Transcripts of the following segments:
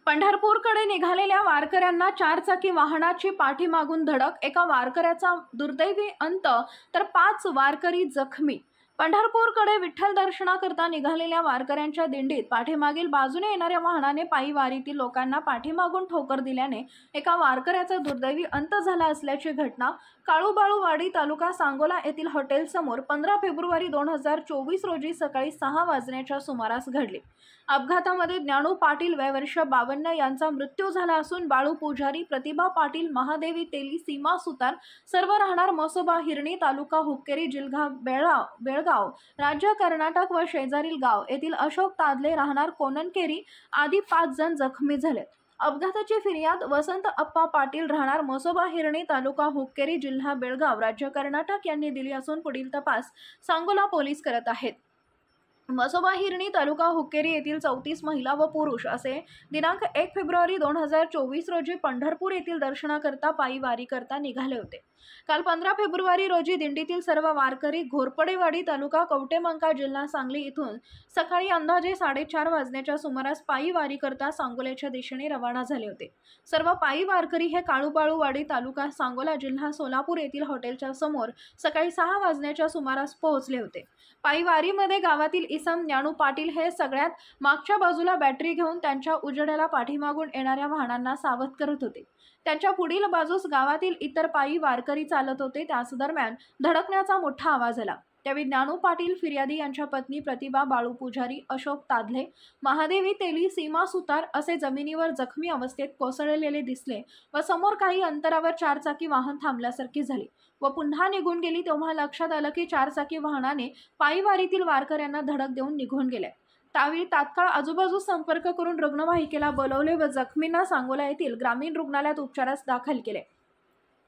पंढरपूरकडे निघालेल्या वारकऱ्यांना चारचाकी वाहनाची पाठीमागून धडक, एका वारकऱ्याचा दुर्दैवी अंत तर 5 वारकरी जखमी। पंढरपूरकडे विठ्ठल दर्शनाकरता निघालेल्या वारकऱ्यांच्या दिंडीत पाठीमागील बाजूने येणाऱ्या वाहनाने पायी वारीतील लोकांना पाठीमागून ठोकर दिल्याने एका वारकऱ्याचा दुर्दैवी अंत झाला असल्याची घटना काळूबाळूवाडी तालुका सांगोला येथील हॉटेल समोर 15 फेब्रुवारी 2024 रोजी सकाळी 6 वाजण्याच्या सुमारास घडली। अपघातामध्ये ज्ञानू पाटील वय वर्ष 52 यांचा मृत्यू झाला असून बाळू पुजारी, प्रतिभा पाटील, महादेवी तेली, सीमा सुतार सर्व राहणार मसोबा हिरणी, तालुका हुक्केरी, जिल्हा बेळगाव, राज्य कर्नाटक व शेजारील गाव येथील अशोक तादले राहणार कोननकेरी आदी 5 जण जखमी झाले। अपघाताची फिर्याद वसंत अप्पा पाटील राहणार मसोबा हिरणी, तालुका हुक्केरी, जिल्हा बेळगाव, राज्य कर्नाटक यांनी दिली असून पुढील तपास सांगोला पोलीस करत आहेत। मसोबा हिरणी, तालुका हुक्केरी येथील 34 महिला व पुरुष असे दिनांक 1 फेब्रुवारी 2024 रोजी पंढरपूर येथील दर्शनाकरता पायी वारी करता निघाले होते। काल 15 फेब्रुवारी रोजी दिंडीतील सर्व वारकरी घोरपडेवाडी, तालुका कवटेमंका, जिल्हा सांगली इथून सकाळी अंदाजे 4:30 वाजण्याच्या सुमारास पायी वारी करता सांगोल्याच्या दिशेने रवाना झाले होते। सर्व पायी वारकरी हे काळूबाळूवाडी, तालुका सांगोला, जिल्हा सोलापूर येथील हॉटेलच्या समोर सकाळी 6 वाजण्याच्या सुमारास पोहोचले होते। पायी वारीमध्ये गावातील इसम ज्ञानू पाटील हे सगळ्यात मागच्या बाजूला बॅटरी घेऊन त्यांच्या उजेडाला पाठीमागून येणाऱ्या वाहनांना सावध करत होते। त्यांच्या पुढील बाजूस गावातील इतर पायी वारकरी चालत होते। त्याच दरम्यान धडकण्याचा मोठा आवाज आला। त्यावेळी ज्ञानू पाटील, फिर्यादी यांच्या पत्नी प्रतिभा, बाळू पुजारी, अशोक तादले, महादेवी तेली, सीमा सुतार असे जमिनीवर जखमी अवस्थेत कोसळलेले दिसले व समोर काही अंतरावर चारचाकी वाहन थांबल्यासारखी झाली व पुन्हा निघून गेली। तेव्हा लक्षात आलं की चारचाकी वाहनाने पायी वारीतील वारकऱ्यांना धडक देऊन निघून गेले। त्यावेळी तात्काळ आजूबाजूस संपर्क करून रुग्णवाहिकेला बोलवले व जखमींना सांगोला येथील ग्रामीण रुग्णालयात उपचारास दाखल केले।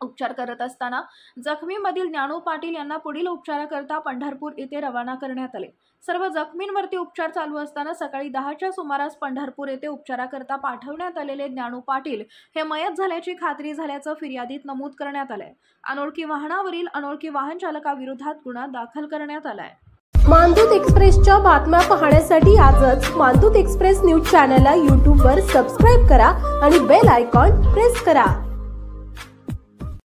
उपचार करत असताना जखमीमधील ज्ञानू पाटील यांना पुढील उपचाराकरता पंढरपूर येथे रवाना करण्यात आले। सर्व जखमींवरती उपचार चालू असताना सकाळी 10च्या सुमारास पंढरपूर येथे उपचाराकरता पाठवण्यात आलेले ज्ञानू पाटील हे मयत झाल्याची खात्री झाल्याचं फिर्यादीत नमूद करण्यात आलंय। अनोळखी वाहनावरील अनोळखी वाहन चालकाविरोधात गुन्हा दाखल करण्यात आलाय। मानदूत एक्सप्रेसच्या बातम्या पाहण्यासाठी आजच मानदूत एक्सप्रेस न्यूज चॅनलला YouTube वर सबस्क्राइब करा आणि बेल आयकॉन प्रेस करा।